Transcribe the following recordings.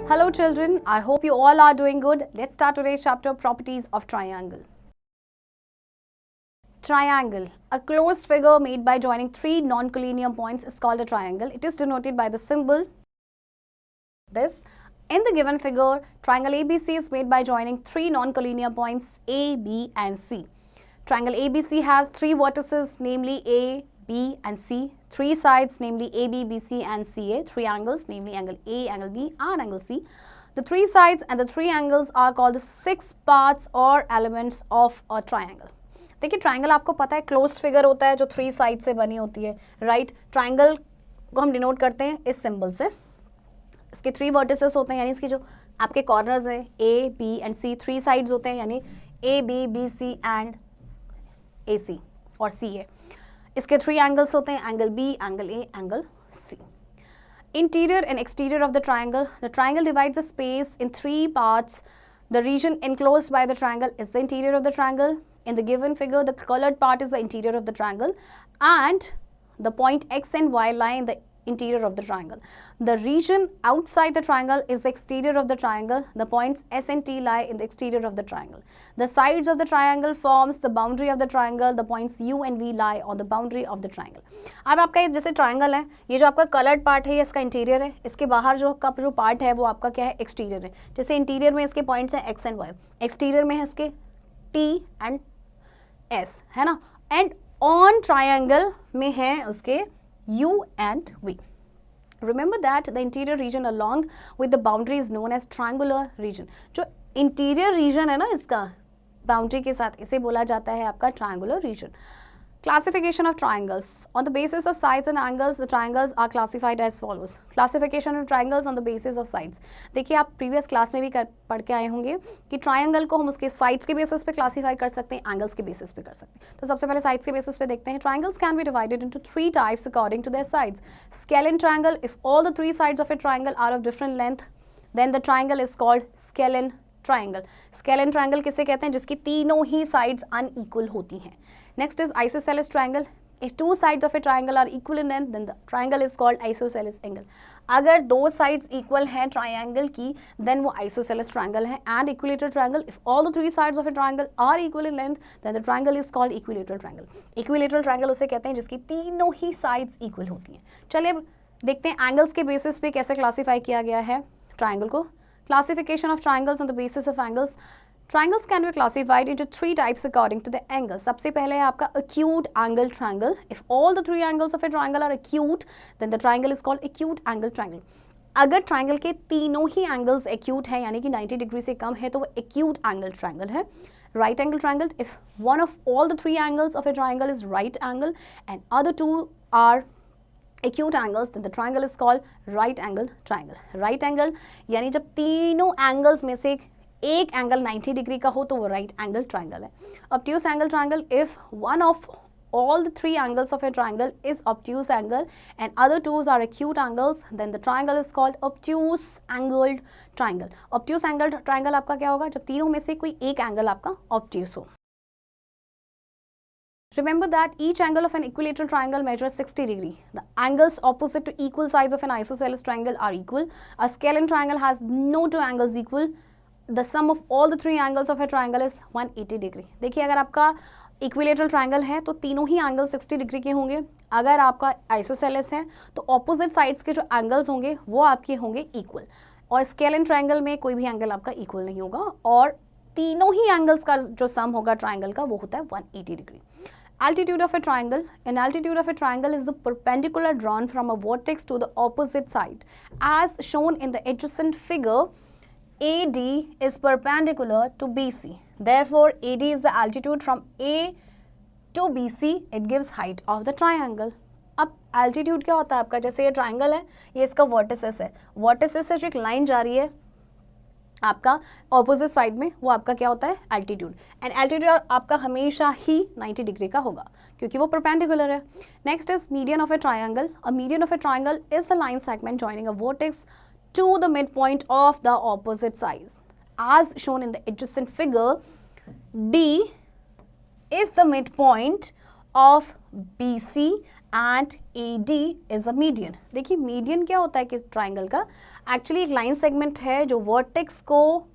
Hello children, I hope you all are doing good. Let's start today's chapter, Properties of Triangle. Triangle. A closed figure made by joining three non-collinear points is called a triangle. It is denoted by the symbol this. In the given figure, triangle ABC is made by joining three non-collinear points A, B and C. Triangle ABC has three vertices, namely A, B and C, three sides, namely AB, BC and CA, three angles, namely angle A, angle B and angle C. The three sides and the three angles are called the six parts or elements of a triangle. देखिए triangle आपको पता है closed figure होता है जो three side से बनी होती है, राइट. ट्राइंगल को हम डिनोट करते हैं इस सिंबल से. इसके थ्री वर्टिसेस होते हैं, यानी इसके जो आपके कॉर्नर्स हैं A, B and C, three sides होते हैं, यानी A, B, B, C and A, C और सी ए. इसके थ्री एंगल्स होते हैं, angle B, angle A, angle C. Interior and exterior of the triangle. The triangle divides the space in three parts. The region enclosed by the triangle is the interior of the triangle. In the given figure, the colored part is the interior of the triangle and the point X and Y lie in the interior of the triangle. The region outside the triangle is the exterior of the triangle. The points S and T lie in the exterior of the triangle. The sides of the triangle forms the boundary of the triangle. The points U and V lie on the boundary of the triangle. अब आपका ये जैसे triangle है, ये जो आपका coloured part है ये इसका इंटीरियर है, इसके बाहर जो का जो पार्ट है वो आपका क्या है, एक्सटीरियर है. जैसे इंटीरियर में इसके पॉइंट्स हैं एक्स एंड वाई, एक्सटीरियर में है इसके टी एंड एस, है ना. एंड ऑन ट्राइंगल में है उसके U and V. Remember that the interior region along with the boundary is known as triangular region. जो interior region है ना इसका boundary के साथ, इसे बोला जाता है आपका triangular region. Classification of triangles. On the basis of sides and angles, the triangles are classified as follows. Classification of triangles on the basis of sides. देखिए आप previous class में भी पढ़ के आए होंगे कि triangle को हम उसके sides के basis पे classify कर सकते हैं, angles के basis पे कर सकते हैं. तो सबसे पहले sides के basis पे देखते हैं. Triangles can be divided into three types according to their sides. Scalene triangle. If all the three sides of a triangle are of different length, then the triangle is called scalene triangle. Scalene triangle किसे कहते हैं, जिसकी तीनों ही sides unequal होती हैं. Next is isosceles triangle. If two sides of a triangle are equal in length, then the triangle is called isosceles angle. अगर दो sides equal हैं triangle की, then वो isosceles triangle है. And equilateral triangle, if all the three sides of a triangle are equal in length, then the triangle is called equilateral triangle. Equilateral triangle उसे कहते हैं जिसकी तीनों ही sides equal होती हैं. चलिए अब देखते हैं angles के basis पे कैसे classify किया गया है triangle को. Classification of triangles on the basis of angles. Triangles can be classified into three types according to the angle. सबसे पहले है आपका acute angle triangle. If all the three angles of a triangle are acute, then the triangle is called acute angle triangle. अगर triangle के तीनों ही angles acute हैं, यानी कि 90 डिग्री से कम है, तो वो acute angle triangle है. Right angle triangle. If one of all the three angles of a triangle is right angle and other two are acute angles, then the triangle is called right angle triangle. Right angle यानी जब तीनों angles में से एक angle 90 degree का हो तो वो राइट एंगल ट्राइंगल है. Obtuse angle triangle. If one of all the three angles of a triangle is obtuse angle and other two are acute angles, then the triangle is called obtuse angled triangle. Obtuse angled triangle आपका क्या होगा, जब तीनों में से कोई एक angle आपका obtuse हो. Remember that each angle of an equilateral triangle measures 60 degree. The angles opposite to equal sides of an isosceles triangle are equal. A scalene triangle has no two angles equal. The sum of all the three angles of a triangle is 180 degree. देखिए अगर आपका equilateral triangle है तो तीनों ही angle 60 degree के होंगे. अगर आपका आइसोसेलेस है तो ऑपोजिट साइड्स के जो एंगल्स होंगे वो आपके होंगे इक्वल. और स्केलेन ट्राइंगल में कोई भी एंगल आपका इक्वल नहीं होगा और तीनों ही एंगल्स का जो सम होगा ट्राइंगल का वो होता है 180 degree. Altitude of a triangle. An altitude of a triangle is the perpendicular drawn from a vertex to the opposite side. As shown in the adjacent figure, AD is perpendicular to BC. Therefore, AD is the altitude from A to BC. It gives height of the triangle. अब altitude क्या होता है आपका, जैसे ये triangle है, ये इसका वर्टिसेस है. वर्टिसेस से जो एक लाइन जा रही है आपका ऑपोजिट साइड में, वो आपका क्या होता है, एल्टीट्यूड. एंड एल्टीट्यूड आपका हमेशा ही 90 डिग्री का होगा क्योंकि वो परपेंडिकुलर है. Next is median of a triangle. A median of a triangle is the line segment joining a vertex to the midpoint of the opposite sides. As shown in the adjacent figure, D is the midpoint of BC and AD is a median. देखिए median क्या होता है किस triangle का? Actually एक line segment है जो vertex को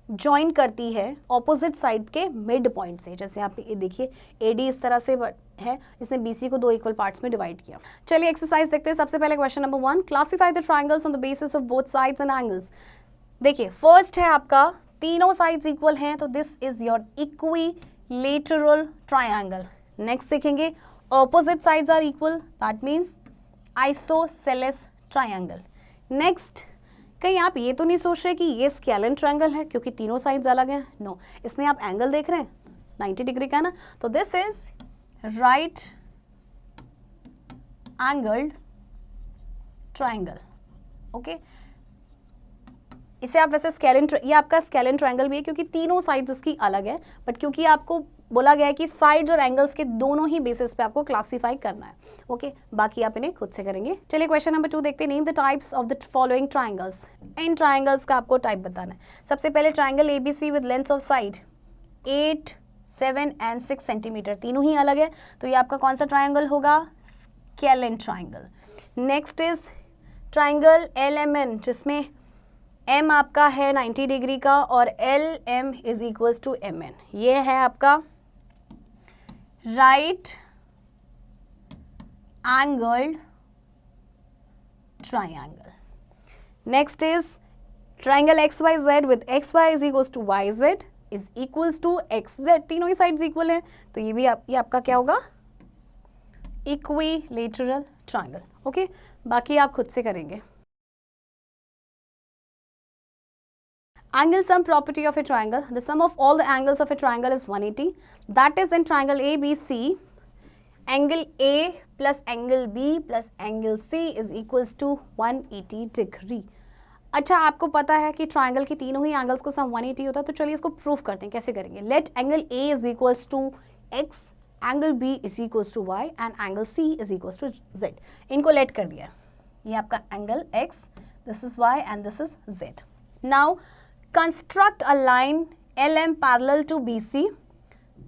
ज्वाइन करती है ऑपोजिट साइड के मिड पॉइंट से। जैसे आप ये देखिए AD इस तरह से है, इसने BC को 2 इक्वल पार्ट्स में डिवाइड किया। चलिए एक्सरसाइज देखते हैं। सबसे पहले question number 1, classify the triangles on the basis of both sides and angles. देखिए फर्स्ट है आपका तीनों साइड्स इक्वल हैं, तो this is your equilateral triangle. Next देखेंगे opposite sides are equal, that means isosceles triangle. Next, कहीं आप ये तो नहीं सोच रहे कि ये स्केलन ट्रायंगल है क्योंकि तीनों साइड्स अलग हैं? नो, इसमें आप एंगल देख रहे हैं 90 डिग्री का ना, तो this is right angled triangle. Okay, इसे आप वैसे स्केलन, ये आपका स्केलन ट्रायंगल भी है क्योंकि तीनों साइड्स इसकी अलग है, बट क्योंकि आपको बोला गया है कि साइड्स और एंगल्स के दोनों ही बेसिस पे आपको क्लासिफाई करना है। ओके, बाकी आप इन्हें खुद से करेंगे। चलिए क्वेश्चन नंबर 2 देखते हैं। Name the types of the following triangles. In triangles का आपको टाइप बताना है। सबसे पहले triangle ABC with length of side 8, 7 and 6 centimetre, तीनों ही अलग है, तो ये आपका कौन सा ट्राइंगल होगा? Scalene triangle. Next is triangle LMN जिसमें M आपका है 90 डिग्री का और LM is equals to MN। ये है आपका right angled triangle. Next is triangle XYZ with XY is equals to YZ is equals to XZ, तीनों ही साइड्स इक्वल हैं, तो ये भी ये आपका क्या होगा? Equilateral triangle. ओके, बाकी आप खुद से करेंगे। Angle sum property of a triangle. The sum of all the angles of a triangle is 180. That is in triangle ABC, angle A plus angle B plus angle C is equals to 180 degree. अच्छा, आपको पता है कि triangle के तीनों ही angles का सम 180 होता है, तो चलिए इसको प्रूफ करते हैं। कैसे करेंगे? Let angle A is equals to X, angle B is equals to Y and angle C is equals to Z। इनको लेट कर दिया, ये आपका angle X, this is Y and this is Z। Now construct a line LM parallel to BC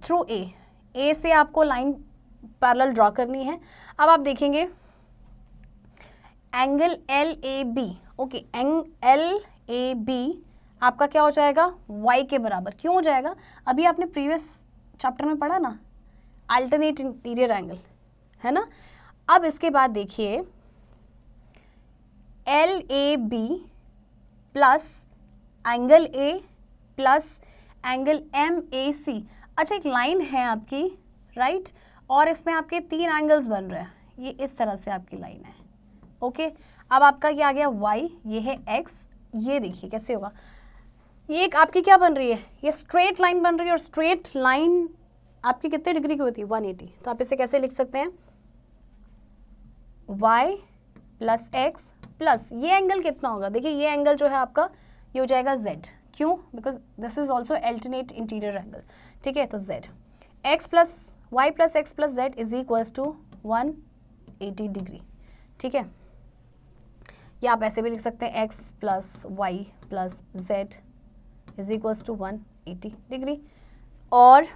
through A से आपको line parallel draw करनी है। अब आप देखेंगे एंगल LAB, ओके, LAB आपका क्या हो जाएगा? Y के बराबर। क्यों हो जाएगा? अभी आपने प्रीवियस चैप्टर में पढ़ा ना, अल्टरनेट इंटीरियर एंगल, है ना। अब इसके बाद देखिए LAB plus angle A plus angle MAC। अच्छा, एक लाइन है आपकी, राइट, और इसमें आपके 3 एंगल्स बन रहे हैं, ये इस तरह से आपकी लाइन है। ओके, अब आपका क्या आ गया? Y, ये है X, ये देखिए कैसे होगा, ये एक आपकी क्या बन रही है? ये स्ट्रेट लाइन बन रही है, और स्ट्रेट लाइन आपकी कितने डिग्री की होती है? 180। तो आप इसे कैसे लिख सकते हैं? Y प्लस X प्लस ये एंगल कितना होगा? देखिए ये एंगल जो है आपका ये हो जाएगा Z। क्यों? Because this is also alternate interior angle. ठीक है, तो Z X plus Y plus X plus Z is equals to 180 degree. ठीक है, या आप ऐसे भी लिख सकते हैं X plus Y plus Z is equals to 180 degree, और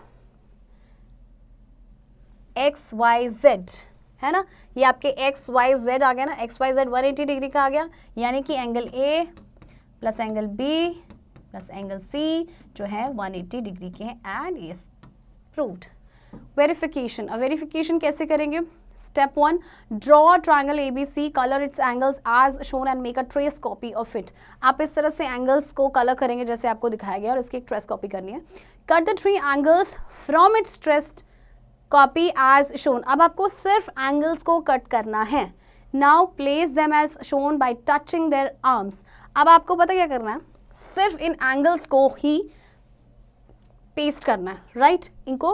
XYZ है ना, ये आपके XYZ आ गया ना, XYZ 180 डिग्री का आ गया, यानी कि angle A plus angle B plus angle C जो है 180 डिग्री के हैं, एंड इज प्रूव्ड। वेरिफिकेशन। अब वेरिफिकेशन कैसे करेंगे? Step 1, draw triangle ABC, colour its angles as shown and make a trace copy of it. आप इस तरह से एंगल्स को कलर करेंगे जैसे आपको दिखाया गया, और इसकी एक ट्रेस कॉपी करनी है। Cut the 3 angles from its traced copy as shown. अब आपको सिर्फ एंगल्स को कट करना है। Now place them as shown by touching their arms. अब आपको पता क्या करना है? सिर्फ इन एंगल्स को ही पेस्ट करना है, राइट। इनको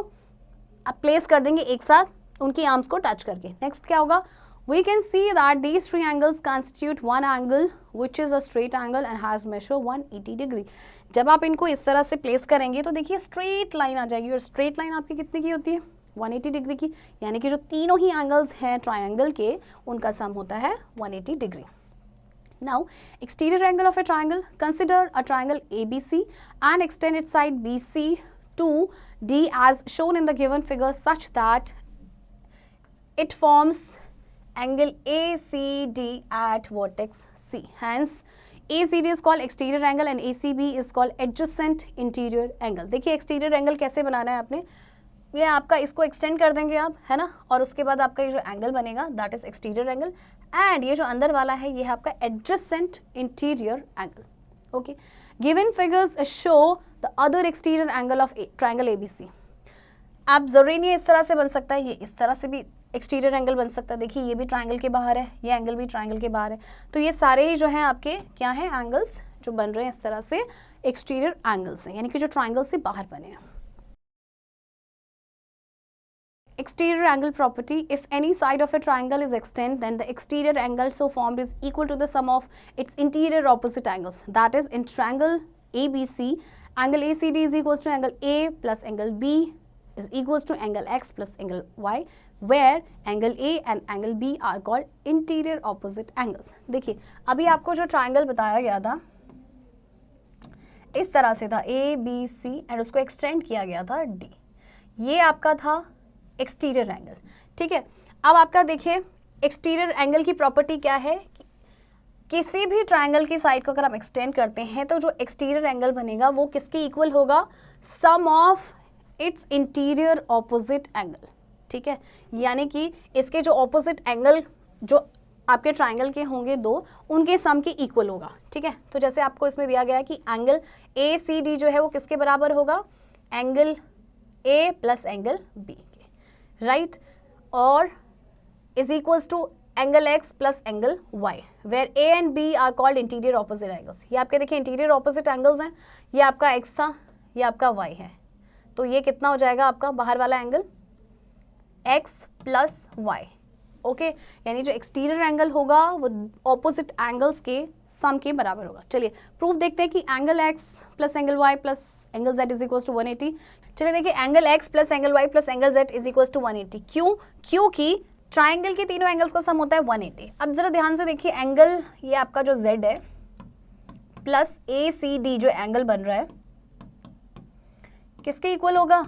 आप प्लेस कर देंगे एक साथ, उनकी आर्म्स को टच करके। नेक्स्ट क्या होगा? We can see that these 3 angles constitute one angle which is a straight angle and has measure 180 degree. जब आप इनको इस तरह से प्लेस करेंगे तो देखिए स्ट्रेट लाइन आ जाएगी, और स्ट्रेट लाइन आपकी कितने की होती है? 180 डिग्री की, यानी कि जो तीनों ही एंगल्स हैं ट्राइंगल के, उनका सम होता है 180 degree. Now, exterior angle of a triangle. Consider a triangle ABC and extend its side BC to D as shown in the given figure, such that it forms angle ACD at vertex C. Hence ACD is called exterior angle and ACB is called adjacent interior angle. देखिए exterior angle कैसे बनाना है आपने, ये आपका इसको extend कर देंगे आप, है ना, और उसके बाद आपका ये जो एंगल बनेगा that is exterior angle, and ये जो अंदर वाला है ये है आपका adjacent interior angle. Okay, given figures show the other exterior angle of triangle ABC. आप जरूरी नहीं है इस तरह से बन सकता है, ये इस तरह से भी एक्सटीरियर एंगल बन सकता है. देखिए ये भी ट्रायंगल के बाहर है, ये एंगल भी ट्रायंगल के बाहर है, तो ये सारे ही जो हैं आपके क्या हैं एंगल्स जो बन रहे हैं इस तरह से एक्सटीरियर एंगल्स हैं, यानी कि जो ट्रायंगल से बाहर बने हैं. Exterior angle property: if any side of a triangle is extended, then the exterior angle so formed is equal to the sum of its interior opposite angles. That is, in triangle ABC, angle ACD is equals to angle A plus angle B is equals to angle X plus angle Y, where angle A and angle B are called interior opposite angles. देखिए अभी आपको जो triangle बताया गया था इस तरह से था ABC एंड उसको एक्सटेंड किया गया था D. ये आपका था एक्सटीरियर एंगल. ठीक है, अब आपका देखिए एक्सटीरियर एंगल की प्रॉपर्टी क्या है, किसी भी ट्रायंगल की साइड को अगर हम एक्सटेंड करते हैं तो जो एक्सटीरियर एंगल बनेगा वो किसके इक्वल होगा, sum of its interior opposite angle. ठीक है, यानी कि इसके जो ऑपोजिट एंगल जो आपके ट्रायंगल के होंगे दो, उनके सम के इक्वल होगा. ठीक है, तो जैसे आपको इसमें दिया गया है कि एंगल ACD जो है वो किसके बराबर होगा, angle A plus angle B, right, और is equals to angle X plus angle Y, where A and B are called interior opposite angles. ये आपके देखिए इंटीरियर ऑपोजिट एंगल्स हैं, ये आपका X था, ये आपका Y है, तो ये कितना हो जाएगा आपका बाहर वाला angle X plus Y. Okay, यानी जो एक्सटीरियर एंगल होगा वो ऑपोजिट एंगल्स के सम के बराबर होगा. चलिए प्रूफ देखते हैं कि angle X plus angle Y plus angle Z is equal to 180. चलिए देखिए angle X plus angle Y plus angle Z is equal to 180. क्यों? क्योंकि ट्राइंगल के तीनों एंगल्स का सम होता है 180. अब जरा ध्यान से देखिए एंगल ये आपका जो Z है प्लस ACD जो एंगल बन रहा है किसके इक्वल होगा,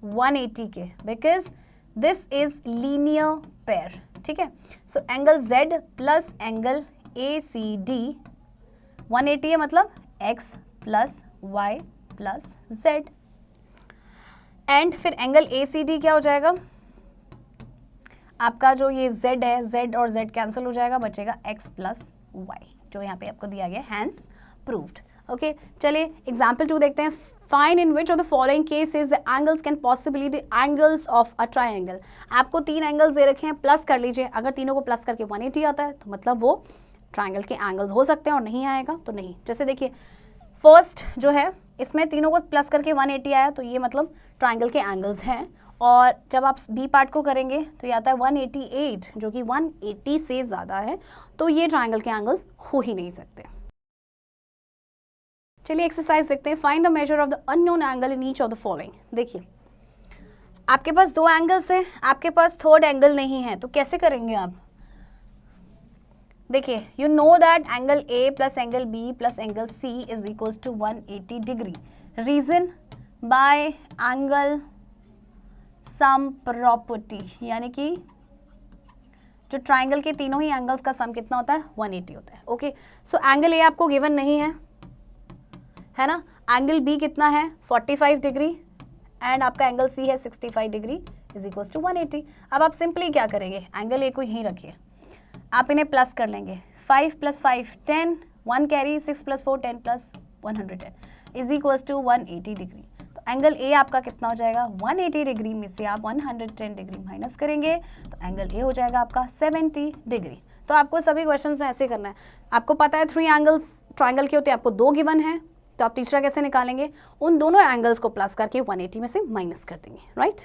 180 के, because this is linear pair. ठीक है, so angle Z plus angle ACD 180 है, मतलब X plus Y plus Z, and फिर एंगल ACD क्या हो जाएगा, आपका जो ये Z है, Z और Z कैंसिल हो जाएगा, बचेगा X प्लस Y जो यहाँ पे आपको दिया गया, हैंस प्रूव्ड. ओके, चलिए एग्जाम्पल 2 देखते हैं. Find in which of the following cases the angles can possibly the angles of a triangle. आपको 3 एंगल्स दे रखे हैं, प्लस कर लीजिए. अगर तीनों को प्लस करके 180 आता है तो मतलब वो ट्रायंगल के एंगल्स हो सकते हैं, और नहीं आएगा तो नहीं. जैसे देखिए फर्स्ट जो है इसमें तीनों को प्लस करके 180 आया, तो ये मतलब ट्रायंगल के एंगल्स हैं. और जब आप बी पार्ट को करेंगे तो ये आता है 188 जो कि 180 से ज़्यादा है, तो ये ट्रायंगल के एंगल्स हो ही नहीं सकते. चलिए एक्सरसाइज देखते हैं. Find the measure of the unknown angle in each of the following. देखिए आपके पास 2 एंगल्स हैं, आपके पास थर्ड एंगल नहीं है, तो कैसे करेंगे आप. देखिए you know that angle A plus angle B plus angle C is equals to 180 degree. Reason by angle sum property, यानी कि जो ट्राइंगल के तीनों ही एंगल्स का सम कितना होता है, 180 होता है. ओके, सो एंगल A आपको गिवन नहीं है ना. एंगल B कितना है, 45 डिग्री, एंड आपका एंगल C है 65 डिग्री इज इक्वल्स टू 180. अब आप सिंपली क्या करेंगे, एंगल A को यहीं रखिए, आप इन्हें प्लस कर लेंगे. 5 plus 5 10, 1 carry, 6 plus 4 10 plus 110 is equals to 180 degree. तो एंगल A आपका कितना हो जाएगा, 180 डिग्री में से आप 110 डिग्री माइनस करेंगे तो एंगल A हो जाएगा आपका 70 डिग्री. तो आपको सभी क्वेश्चंस में ऐसे करना है. आपको पता है 3 एंगल्स ट्राइंगल के होते हैं, आपको 2 गिवन है, तो आप तीसरा कैसे निकालेंगे, उन दोनों एंगल्स को प्लस करके 180 में से माइनस कर देंगे, राइट.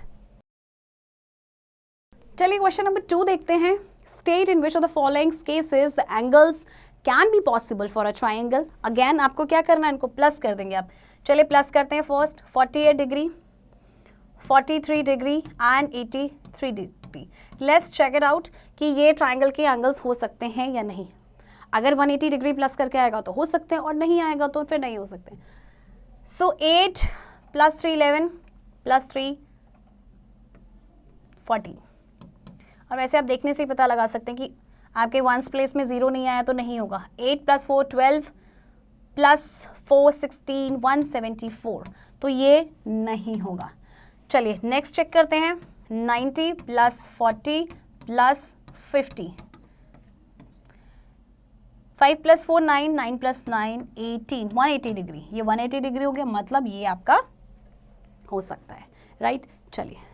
चलिए क्वेश्चन नंबर 2 देखते हैं. State in which of the following cases the angles can be possible for a triangle. Again आपको क्या करना है, इनको प्लस कर देंगे आप. चलिए प्लस करते हैं. First 48 degree, 43 degree and 83 degree. Let's check it out कि ये ट्राइंगल के एंगल्स हो सकते हैं या नहीं. अगर 180 डिग्री प्लस करके आएगा तो हो सकते हैं, और नहीं आएगा तो फिर नहीं हो सकते. सो 8 प्लस 3 11 प्लस 3 14. और वैसे आप देखने से ही पता लगा सकते हैं कि आपके वंस प्लेस में 0 नहीं आया तो नहीं होगा। 8 + 4 12 + 4 16 174, तो ये नहीं होगा। चलिए नेक्स्ट चेक करते हैं। 90 + 40 + 50, 5 + 4 9, 9 + 9 18, 180 डिग्री। ये 180 डिग्री हो गया, मतलब ये आपका हो सकता है, राइट। चलिए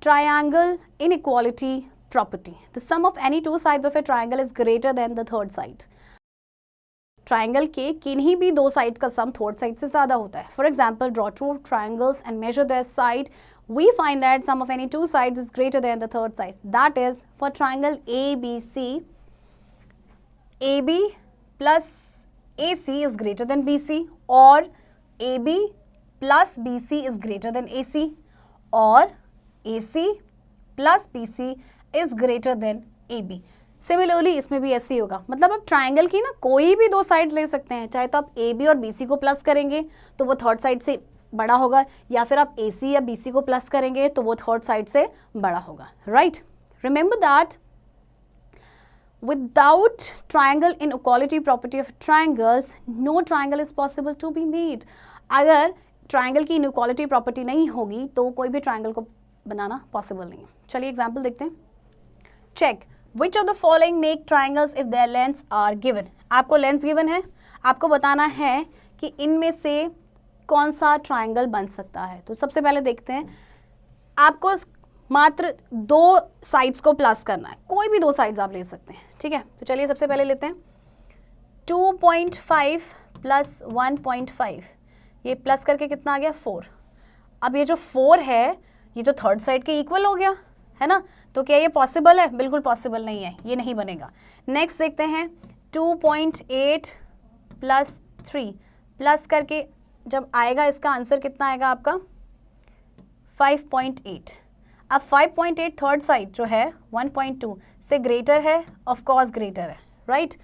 triangle inequality property. The sum of any two sides of a triangle is greater than the third side. Triangle के किन्हीं भी दो साइड का सम थर्ड साइड से ज़्यादा होता है। For example, draw two triangles and measure their side, we find that sum of any two sides is greater than the third side. That is, for triangle ABC, AB plus AC is greater than BC, or AB plus BC is greater than AC, or AC plus BC is greater than AB. Similarly इसमें भी ऐसे ही होगा। मतलब आप triangle की ना कोई भी दो साइड ले सकते हैं, चाहे तो आप AB और BC को प्लस करेंगे तो वो थर्ड साइड से बड़ा होगा, या फिर आप AC या BC को प्लस करेंगे तो वो थर्ड साइड से बड़ा होगा, right. Remember that without triangle inequality property of triangles, no triangle is possible to be made. अगर ट्राइंगल की इनइक्वालिटी प्रॉपर्टी नहीं होगी तो कोई भी ट्राइंगल को बनाना पॉसिबल नहीं है। चलिए एग्जाम्पल देखते हैं। Check Which of the following make triangles if their lengths are given? आपको लेंथ गिवन है, आपको बताना है कि इनमें से कौन सा ट्राइंगल बन सकता है। तो सबसे पहले देखते हैं, आपको मात्र दो साइड्स को प्लस करना है, कोई भी दो साइड्स आप ले सकते हैं, ठीक है। तो चलिए सबसे पहले लेते हैं 2.5 + 1.5, ये प्लस करके कितना आ गया 4। अब ये जो 4 है ये तो थर्ड साइड के इक्वल हो गया है ना, तो क्या ये पॉसिबल है? बिल्कुल पॉसिबल नहीं है, ये नहीं बनेगा। नेक्स्ट देखते हैं 2.8 + 3, प्लस करके जब आएगा इसका आंसर कितना आएगा आपका 5.8। अब 5.8 थर्ड साइड जो है 1.2 से ग्रेटर है, ऑफ कोर्स ग्रेटर है, राइट।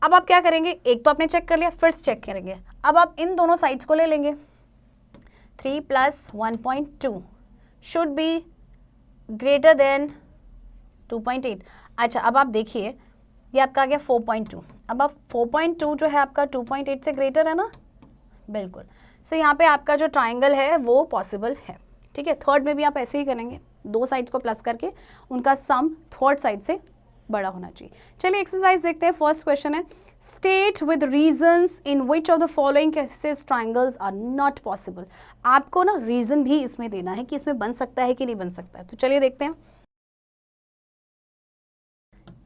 अब आप क्या करेंगे, एक तो आपने चेक कर लिया, फिर चेक करेंगे। अब आप इन दोनों साइड्स को ले लेंगे, 3 + 1.2 शुड बी ग्रेटर देन 2.8। अच्छा, अब आप देखिए ये आपका आ गया 4.2। अब आप 4.2 जो है आपका 2.8 से ग्रेटर है ना, बिल्कुल। सो यहाँ पे आपका जो ट्राइंगल है वो पॉसिबल है, ठीक है। थर्ड में भी आप ऐसे ही करेंगे, दो साइड्स को प्लस करके उनका सम थर्ड साइड से बड़ा होना चाहिए। चलिए एक्सरसाइज देखते हैं। फर्स्ट क्वेश्चन है, state with reasons in which of the following cases triangles are not possible. आपको ना रीजन भी इसमें देना है कि इसमें बन सकता है कि नहीं बन सकता है। तो चलिए देखते हैं।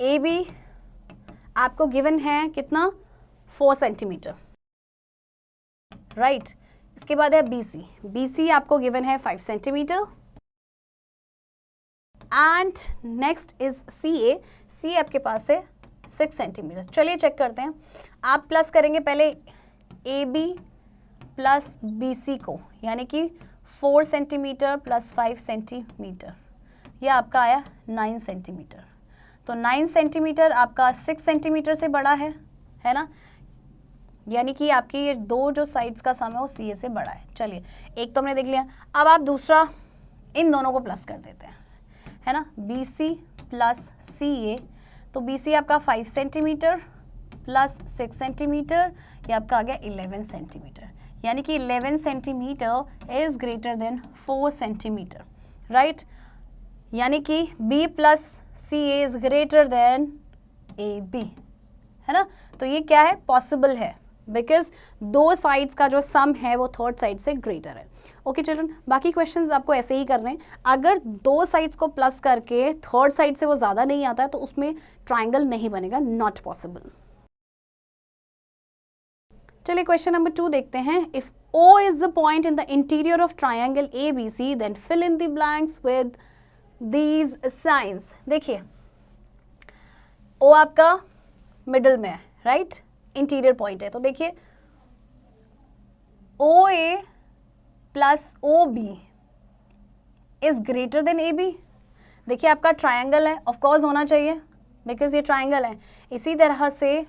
ए बी आपको गिवन है कितना 4 सेंटीमीटर, राइट। इसके बाद है बी सी, बी सी आपको गिवन है 5 centimetre. And next is C A, C आपके पास है 6 सेंटीमीटर। चलिए चेक करते हैं। आप प्लस करेंगे पहले A B plus B C को, यानी कि 4 सेंटीमीटर + 5 सेंटीमीटर, यह आपका आया 9 सेंटीमीटर। तो 9 सेंटीमीटर आपका 6 सेंटीमीटर से बड़ा है ना, यानी कि आपकी ये दो जो साइड्स का सम है वो सी ए से बड़ा है। चलिए एक तो हमने देख लिया, अब आप दूसरा इन दोनों को प्लस कर देते हैं, है ना, बी सी प्लस सी ए। तो बी सी आपका 5 सेंटीमीटर प्लस 6 सेंटीमीटर, ये आपका आ गया 11 सेंटीमीटर, यानी कि 11 centimetre is greater than 4 centimetre, right. यानी कि B plus C A is greater than A B, है ना। तो ये क्या है, पॉसिबल है, बिकॉज दो साइड्स का जो सम है वो थर्ड साइड से ग्रेटर है। ओके चिल्ड्रन, बाकी क्वेश्चंस आपको ऐसे ही करने हैं। अगर दो साइड्स को प्लस करके थर्ड साइड से वो ज़्यादा नहीं आता है तो उसमें ट्राइंगल नहीं बनेगा, नॉट पॉसिबल। चलिए क्वेश्चन नंबर 2 देखते हैं। If O is the point in the interior of triangle ABC, then fill in the blanks with these signs. देखिए O आपका मिडल में है, राइट, इंटीरियर पॉइंट है। तो देखिए OA plus OB is greater than AB। देखिए आपका triangle है, ऑफ कोर्स होना चाहिए बिकॉज ये ट्राइंगल है। इसी तरह से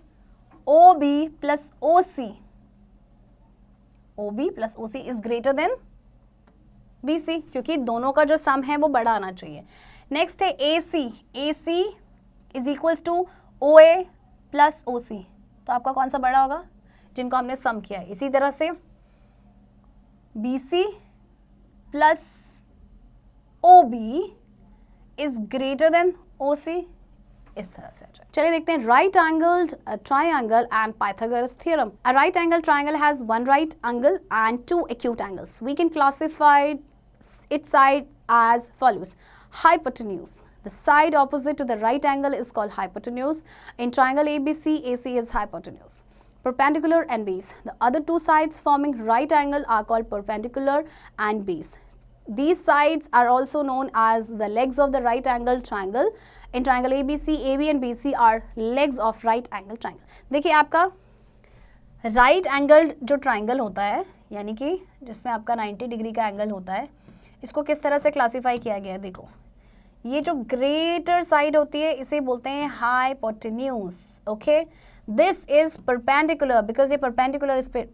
OB plus OC, OB plus OC is greater then BC, क्योंकि दोनों का जो सम है वो बड़ा आना चाहिए। नेक्स्ट है AC, AC is equals to OA plus OC, तो आपका कौन सा बड़ा होगा, जिनको हमने सम किया है। इसी तरह से BC plus OB is greater than OC, इस तरह से। चलिए देखते हैं right angled triangle and Pythagoras theorem. A right angle triangle has one right angle and two acute angles. We can classify its side as follows. Hypotenuse. The side opposite to the right angle is called hypotenuse. In triangle ABC, AC is hypotenuse. Perpendicular and base. The other two sides forming right angle are called perpendicular and base. These sides are also known as the legs of the right angle triangle. In triangle ABC, AB and BC are legs of right angle triangle. देखिए आपका right angled जो triangle होता है, यानी कि जिसमें आपका 90 degree का एंगल होता है, इसको किस तरह से क्लासीफाई किया गया है। देखो, ये जो ग्रेटर साइड होती है इसे बोलते हैं hypotenuse. Okay, this is perpendicular because ये परपेंडिकुलर इस पे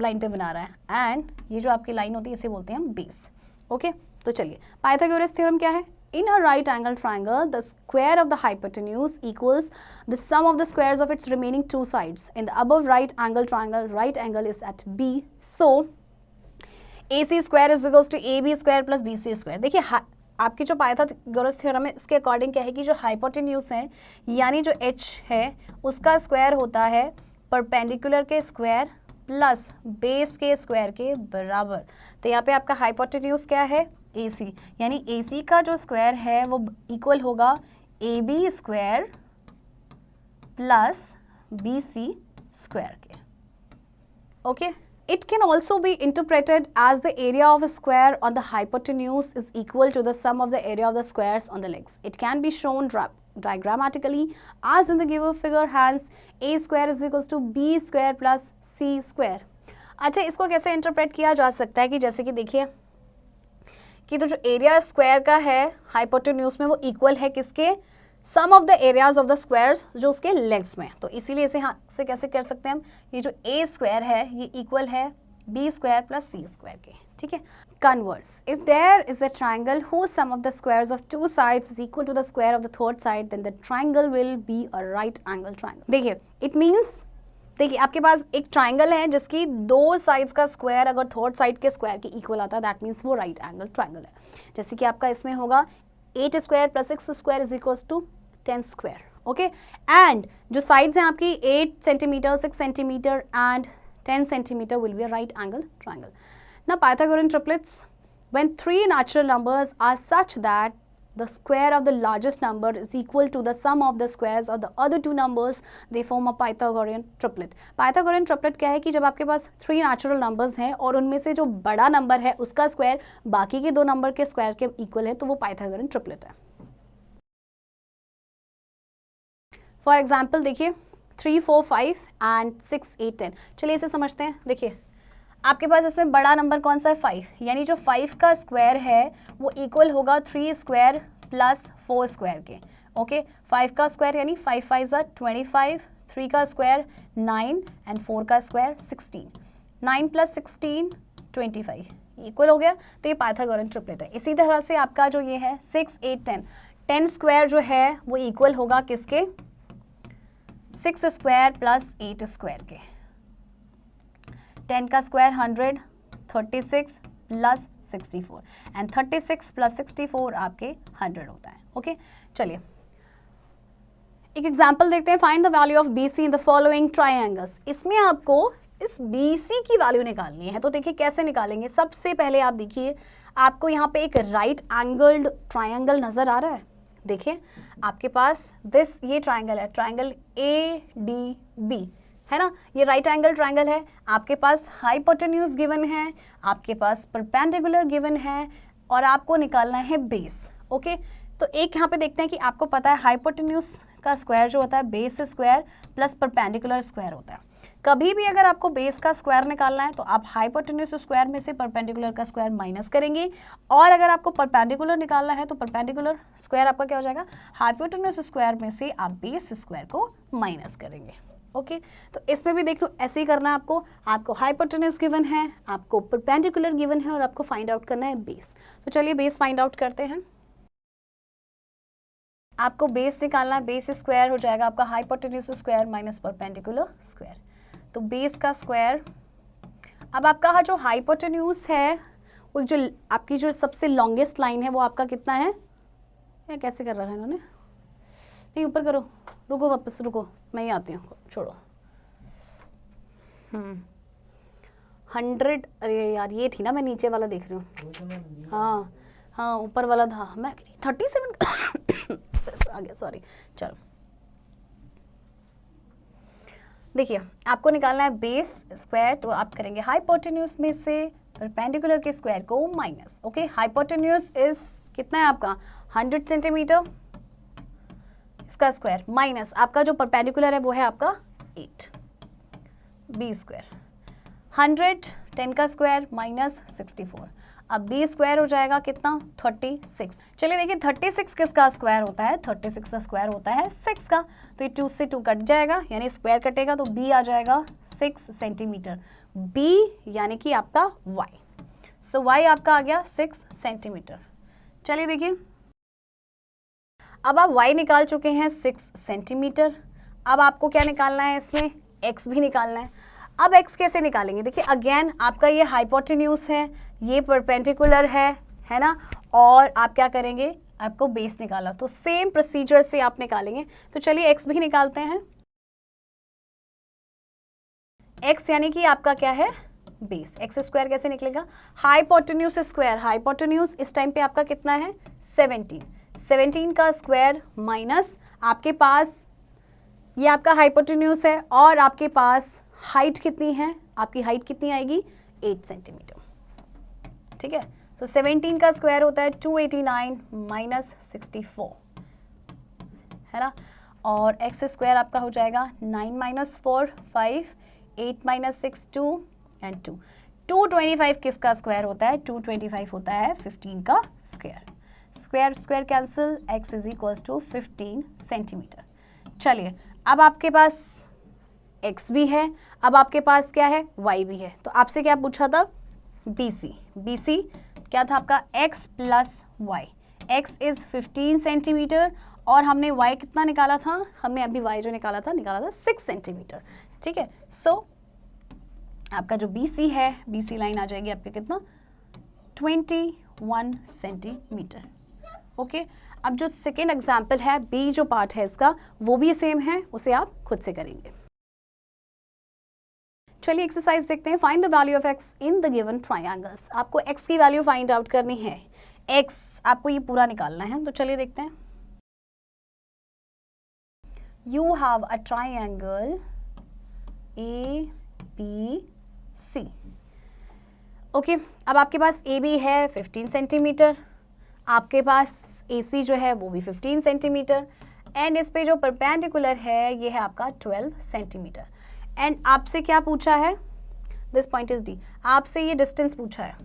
लाइन पे बना रहा है, एंड ये जो आपकी लाइन होती है इसे बोलते हैं हम बेस। ओके, तो चलिए पाइथागोरस थ्योरम क्या है। In a right angle triangle, the square of the hypotenuse equals the sum of the squares of its remaining two sides. In the above right angle triangle, right angle is at B. So, AC square is equals to AB square plus BC square. देखिए आपकी जो Pythagoras theorem है इसके according क्या है कि जो hypotenuse है यानी जो H है उसका स्क्वायर होता है परपेंडिकुलर के स्क्वायर प्लस बेस के स्क्वायर के बराबर। तो यहाँ पे आपका हाइपोटेन्यूज क्या है, AC, यानी AC का जो स्क्वायर है वो इक्वल होगा AB square plus BC square के। Okay, it can also be interpreted as the area of a square on the hypotenuse is equal to the sum of the area of the squares on the legs. It can be shown diagrammatically as in the given figure, hence A square is equals to B square plus C square. अच्छा, इसको कैसे interpret किया जा सकता है कि जैसे कि देखिए कि तो जो एरिया स्क्वायर का है हाइपोटेन्यूज में वो इक्वल है किसके, sum of the areas of the squares जो उसके लेग्स में। तो इसीलिए इसे हाँ से कैसे कर सकते हैं हम, ये जो ए स्क्वायर है ये इक्वल है B square plus C square के। ठीक है, converse, if there is a triangle who sum of the squares of two sides is equal to the square of the third side, then the triangle will be a right angle triangle. देखिए it means, देखिए आपके पास एक triangle है जिसकी दो sides का square अगर third side के स्क्वायर के इक्वल आता है, दैट मीन्स वो राइट एंगल ट्राइंगल है। जैसे कि आपका इसमें होगा 8 square plus 6 square is equals to 10 square. Okay, and जो साइड्स हैं आपकी 8 centimetre, 6 centimetre and 10 centimetre will be a right angle triangle. Now Pythagorean triplets, when three natural numbers are such that the square of the largest number is equal to the sum of the squares of the other two numbers, they form a Pythagorean triplet. Pythagorean triplet क्या है कि जब आपके पास 3 natural numbers हैं और उनमें से जो बड़ा नंबर है उसका स्क्वायर बाकी के दो नंबर के स्क्वायर के इक्वल है, तो वो Pythagorean triplet है। फॉर एग्जाम्पल देखिए 3, 4, 5 एंड 6, 8, 10। चलिए इसे समझते हैं। देखिए आपके पास इसमें बड़ा नंबर कौन सा है, 5, यानी जो 5 का स्क्वायर है वो इक्वल होगा 3 स्क्वायर प्लस 4 स्क्वायर के। ओके, 5 का स्क्वायर यानी 5 5 25, 3 का स्क्वायर 9 एंड 4 का स्क्वायर 16, 9 प्लस 16 25 इक्वल हो गया। तो ये पाइथागोरन ट्रिपलेट है। इसी तरह से आपका जो ये है 6, 8, 10, 10 स्क्वायर जो है वो इक्वल होगा किसके, 6 स्क्वायर प्लस 8 स्क्वायर के। 10 का स्क्वायर 100, 36 प्लस 64 एंड 36 प्लस 64 आपके 100 होता है। ओके, चलिए एक एग्जांपल देखते हैं। Find the value of BC in the following triangles. इसमें आपको इस BC की वैल्यू निकालनी है। तो देखिए कैसे निकालेंगे। सबसे पहले आप देखिए आपको यहाँ पे एक राइट एंगल्ड ट्रायंगल नजर आ रहा है। देखिए आपके पास ये ट्रायंगल है, ट्रायंगल ADB है ना, ये राइट एंगल ट्रायंगल है। आपके पास हाइपोटेन्यूज गिवन है, आपके पास परपेंडिकुलर गिवन है और आपको निकालना है बेस। ओके, तो एक यहाँ पे देखते हैं कि आपको पता है हाइपोटेन्यूज का स्क्वायर जो होता है base square plus perpendicular square होता है। कभी भी अगर आपको बेस का स्क्वायर निकालना है तो आप हाइपोटेन्यूज स्क्वायर में से परपेंडिकुलर का स्क्वायर माइनस करेंगे, और अगर आपको परपेंडिकुलर निकालना है तो परपेंडिकुलर स्क्वायर आपका क्या हो जाएगा, हाइपोटेन्यूज स्क्वायर में से आप बेस स्क्वायर को माइनस करेंगे। ओके तो इसमें भी देख लो ऐसे ही करना है आपको हाइपोटेन्यूज गिवन है, आपको परपेंडिकुलर गिवन है और आपको फाइंड आउट करना है बेस। तो चलिए बेस फाइंड आउट करते हैं। आपको बेस निकालना है, बेस स्क्वायर हो जाएगा आपका hypotenuse square minus perpendicular square. तो बेस का स्क्वायर, अब आपका जो हाइपोटेन्यूज है वो जो आपकी जो सबसे लॉन्गेस्ट लाइन है वो आपका कितना है, या कैसे कर रहा है इन्होंने, नहीं ऊपर करो, रुको वापस रुको, मैं ही आती हूँ, छोड़ो। 100, अरे यार ये थी ना, मैं नीचे वाला देख रही हूँ। हाँ हाँ ऊपर वाला था, मैं 37 आ गया, सॉरी। चलो देखिए आपको निकालना है बेस स्क्वायर, तो आप करेंगे हाइपोटेन्यूज में से परपेंडिकुलर के स्क्वायर को माइनस। ओके हाइपोटेन्यूज इज कितना है आपका 100 सेंटीमीटर, इसका स्क्वायर माइनस आपका जो परपेंडिकुलर है वो है आपका 8, बी स्क्वायर 100 10 का स्क्वायर माइनस 64। अब बी स्क्वायर हो जाएगा कितना 36। चलिए देखिए 36 किसका स्क्वायर होता है, 36 का स्क्वायर होता है 6 का, तो ये 2 से 2 कट जाएगा यानी स्क्वायर कटेगा तो बी आ जाएगा 6 सेंटीमीटर, बी यानी कि आपका वाई। सो वाई आपका आ गया 6 सेंटीमीटर। चलिए देखिए अब आप y निकाल चुके हैं 6 सेंटीमीटर, अब आपको क्या निकालना है, इसमें x भी निकालना है। अब x कैसे निकालेंगे, देखिए अगेन आपका ये हाइपोटेन्यूज है, ये परपेंडिकुलर है ना, और आप क्या करेंगे, आपको बेस निकाला, तो सेम प्रोसीजर से आप निकालेंगे। तो चलिए x भी निकालते हैं। x यानी कि आपका क्या है बेस, एक्स स्क्वायर कैसे निकलेगा, हाइपोटेन्यूज स्क्वायर, हाइपोटेन्यूज इस टाइम पे आपका कितना है 17 का स्क्वायर माइनस आपके पास ये आपका हाइपोटेन्यूज है और आपके पास हाइट कितनी है, आपकी हाइट कितनी आएगी 8 सेंटीमीटर, ठीक है। सो 17 का स्क्वायर होता है 289 माइनस 64, है ना, और एक्स स्क्वायर आपका हो जाएगा 9 माइनस 4 5, 8 माइनस 6 2 एंड 2। 225 किसका स्क्वायर होता है, 225 होता है 15 का square, square square cancel, x is equals to 15 centimetre. चलिए अब आपके पास x भी है, अब आपके पास क्या है y भी है, तो आपसे क्या पूछा था BC क्या था आपका x plus y, x is 15 centimetre और हमने y कितना निकाला था, हमने अभी y जो निकाला था 6 सेंटीमीटर, ठीक है। सो आपका जो BC है, BC लाइन आ जाएगी आपके कितना 21 सेंटीमीटर। ओके अब जो सेकेंड एग्जाम्पल है, बी जो पार्ट है इसका वो भी सेम है, उसे आप खुद से करेंगे। चलिए एक्सरसाइज देखते हैं। Find the value of x in the given triangles. आपको x की वैल्यू फाइंड आउट करनी है, x आपको ये पूरा निकालना है, तो चलिए देखते हैं। You have a triangle ABC। Okay अब आपके पास AB है 15 सेंटीमीटर, आपके पास AC जो है वो भी 15 सेंटीमीटर, एंड इस पे जो परपेंडिकुलर है ये है आपका 12 सेंटीमीटर। एंड आपसे क्या पूछा है, दिस पॉइंट इज D, आपसे ये डिस्टेंस पूछा है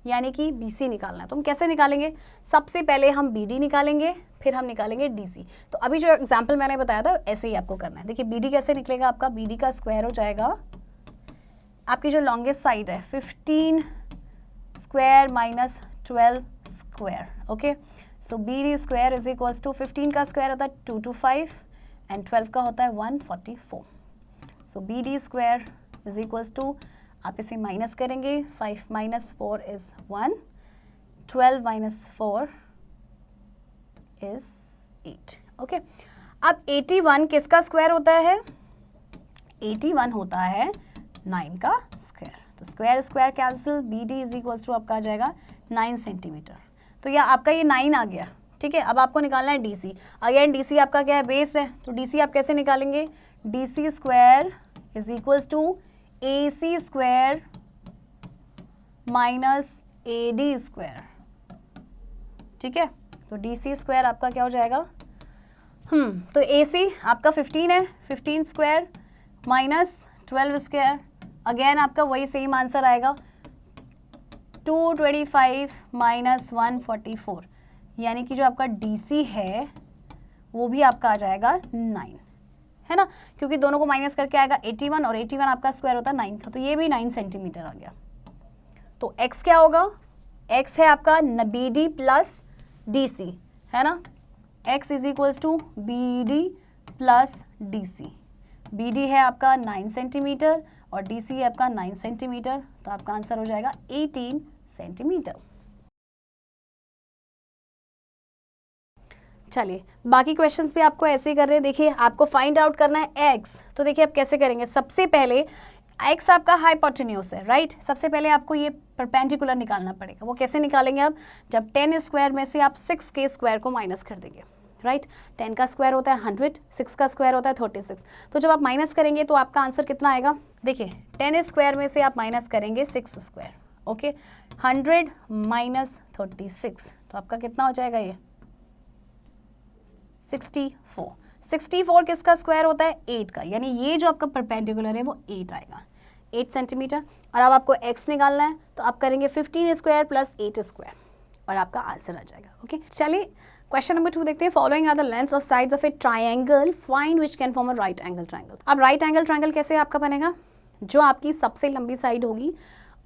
यानी कि BC निकालना है। तो हम कैसे निकालेंगे, सबसे पहले हम BD निकालेंगे, फिर हम निकालेंगे DC। तो अभी जो एग्जाम्पल मैंने बताया था ऐसे ही आपको करना है। देखिए BD कैसे निकलेगा, आपका BD का स्क्वायर हो जाएगा, आपकी जो लॉन्गेस्ट साइड है 15 square minus 12 square. Okay so BD square is equals to 15 का स्क्वायर होता है 225 एंड 12 का होता है 144। So BD square is equals to, आप इसे माइनस करेंगे, 5 minus 4 is 1, 12 minus 4 is 8। Okay अब 81 किसका स्क्वायर होता है, 81 होता है 9 का स्क्वायर, तो square square cancel, BD is equals to आपका आ जाएगा 9 सेंटीमीटर। तो यह आपका ये 9 आ गया, ठीक है। अब आपको निकालना है DC। अगेन DC आपका क्या है बेस है, तो DC आप कैसे निकालेंगे, DC square is equals to AC square minus AD square, ठीक है। तो DC स्क्वायर आपका क्या हो जाएगा, तो AC आपका 15 है, 15 स्क्वायर माइनस 12 स्क्वायर, अगेन आपका वही सेम आंसर आएगा 225 माइनस 144, यानी कि जो आपका DC है वो भी आपका आ जाएगा 9, है ना, क्योंकि दोनों को माइनस करके आएगा 81 और 81 आपका स्क्वायर होता है 9 का, तो ये भी 9 सेंटीमीटर आ गया। तो x क्या होगा, x है आपका BD प्लस DC, है ना, x is equals to BD plus DC। BD है आपका 9 सेंटीमीटर और DC है आपका 9 सेंटीमीटर, तो आपका आंसर हो जाएगा 18 सेंटीमीटर। चलिए बाकी क्वेश्चंस भी आपको ऐसे ही कर रहे हैं। देखिए आपको फाइंड आउट करना है x, तो देखिए आप कैसे करेंगे। सबसे पहले x आपका हाइपोटेन्यूज है, राइट। सबसे पहले आपको ये परपेंडिकुलर निकालना पड़ेगा। वो कैसे निकालेंगे आप, जब 10 स्क्वायर में से आप 6 के स्क्वायर को माइनस कर देंगे, राइट। 10 का स्क्वायर होता है 100, 6 का स्क्वायर होता है 36। तो जब आप माइनस करेंगे तो आपका आंसर कितना आएगा, देखिए 10 स्क्वायर में से आप माइनस करेंगे 6 स्क्वायर, ओके, 100 माइनस 36, तो आपका कितना हो जाएगा, ये 64। 64 किसका स्क्वायर होता है, 8 का, यानी ये जो आपका परपेंडिकुलर है वो 8 आएगा, 8 सेंटीमीटर। और अब आपको x निकालना है, तो आप करेंगे 15 स्क्वायर प्लस 8 स्क्वायर और आपका आंसर आ जाएगा, ओके। चलिए क्वेश्चन नंबर 2 देखते हैं। Following are the lengths of sides of a triangle, find which can form a right angle triangle. अब राइट एंगल ट्रायंगल कैसे आपका बनेगा, जो आपकी सबसे लंबी साइड होगी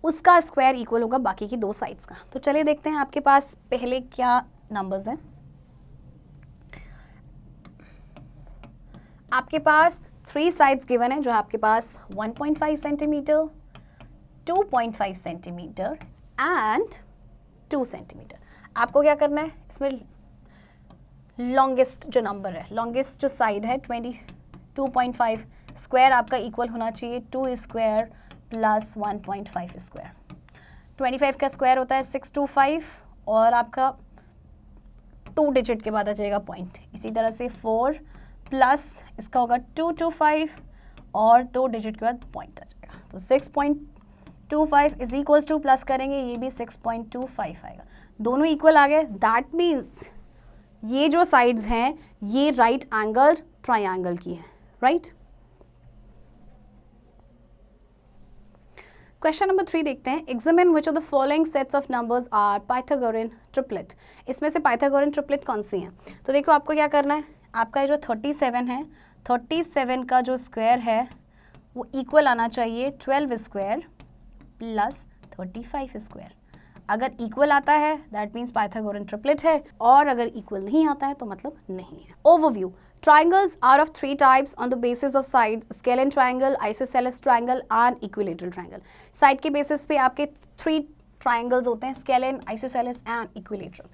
उसका स्क्वायर इक्वल होगा बाकी की 2 साइड्स का। तो चलिए देखते हैं आपके पास पहले क्या नंबर्स हैं। आपके पास 3 साइड्स गिवन है, जो आपके पास 1.5 सेंटीमीटर, 2.5 सेंटीमीटर एंड 2 सेंटीमीटर। आपको क्या करना है, इसमें लॉन्गेस्ट जो नंबर है, लॉन्गेस्ट जो साइड है 22.5 स्क्वायर आपका इक्वल होना चाहिए 2 स्क्वायर प्लस 1.5 स्क्वायर। 25 का स्क्वायर होता है 625 और आपका 2 डिजिट के बाद आ जाएगा पॉइंट। इसी तरह से 4 प्लस इसका होगा 225 और 2 डिजिट के बाद पॉइंट आ जाएगा, तो 6.25 इज इक्वल्स टू, प्लस करेंगे ये भी 6.25 आएगा, दोनों इक्वल आ गए। दैट मीन्स ये जो साइड्स हैं ये राइट एंगल ट्रायंगल की है, राइट। क्वेश्चन नंबर 3 देखते हैं। Examine which of the following sets of numbers are Pythagorean triplet. इसमें से पाइथागोरियन ट्रिपलेट कौन सी हैं, तो देखो आपको क्या करना है, आपका जो 37 है, 37 का जो स्क्वायर है वो इक्वल आना चाहिए 12 स्क्वायर प्लस 35 स्क्वायर। अगर इक्वल आता है दैट मीन्स पाइथागोरियन ट्रिपलेट है, और अगर इक्वल नहीं आता है तो मतलब नहीं है। Overview, triangles are of 3 types on the basis of side, scalene triangle, isosceles triangle and equilateral triangle। Side के बेसिस पे आपके 3 triangles होते हैं, scalene, isosceles and equilateral।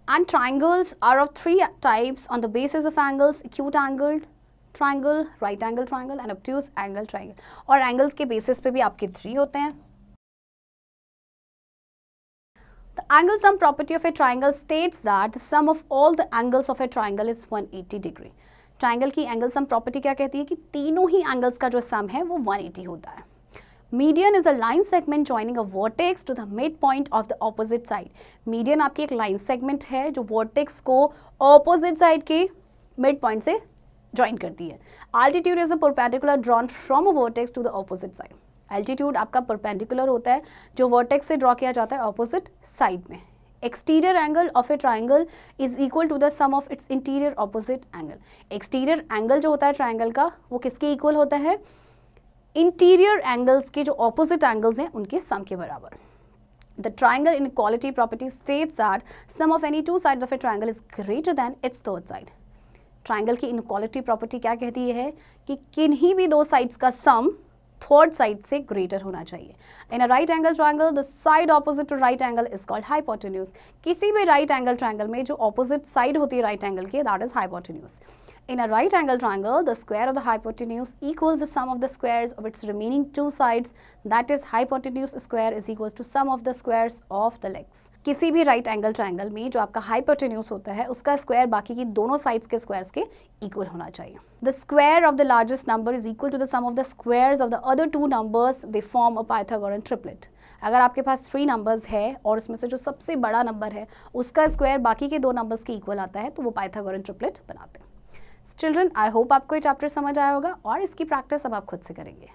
And triangles are of 3 types on the basis of angles, acute angled triangle, right angle triangle and obtuse angle triangle। और angles के basis पे भी आपके 3 होते हैं। The angle sum property of a triangle states that the sum of all the angles of a triangle is 180 degree। Triangle की angle sum property क्या कहती है कि तीनों ही एंगल्स का जो सम है वो 180 होता है। Median is a line segment joining a vertex to the mid point of the opposite side. Median आपकी एक लाइन सेगमेंट है जो वर्टेक्स को ऑपोजिट साइड के मिड पॉइंट से ज्वाइन करती है। Altitude is a perpendicular drawn from a vertex to the opposite side. Altitude आपका परपेंडिकुलर होता है जो वर्टेक्स से ड्रॉ किया जाता है ऑपोजिट साइड में। Exterior angle of a triangle is equal to the sum of its interior opposite angle. Exterior angle जो होता है ट्राइंगल का वो किसके इक्वल होता है, इंटीरियर एंगल्स के जो ऑपोजिट एंगल्स हैं उनके सम के बराबर। The triangle inequality property states that sum of any 2 sides of a triangle is greater than its third side. Triangle की इनइक्वालिटी प्रॉपर्टी क्या कहती है कि किन्हीं भी 2 साइड्स का सम थर्ड साइड से ग्रेटर होना चाहिए। In a right angle triangle the side opposite to right angle is called hypotenuse. किसी भी राइट एंगल ट्रायंगल में जो ऑपोजिट साइड होती है राइट एंगल की that is hypotenuse. In a right angle triangle, the square of the hypotenuse equals the sum of the squares of its remaining 2 sides. That is, hypotenuse square is equals to sum of the squares of the legs. किसी भी right angle triangle में जो आपका hypotenuse होता है उसका square बाकी की दोनों sides के squares के equal होना चाहिए. The square of the largest number is equal to the sum of the squares of the other 2 numbers. They form a Pythagorean triplet. अगर आपके पास 3 नंबर्स है और उसमें से जो सबसे बड़ा नंबर है उसका स्क्वायर बाकी के 2 नंबर्स के इक्वल आता है तो वो पाइथागोरन ट्रिपलेट बनाते हैं. चिल्ड्रन, आई होप आपको ये चैप्टर समझ आया होगा और इसकी प्रैक्टिस अब आप खुद से करेंगे.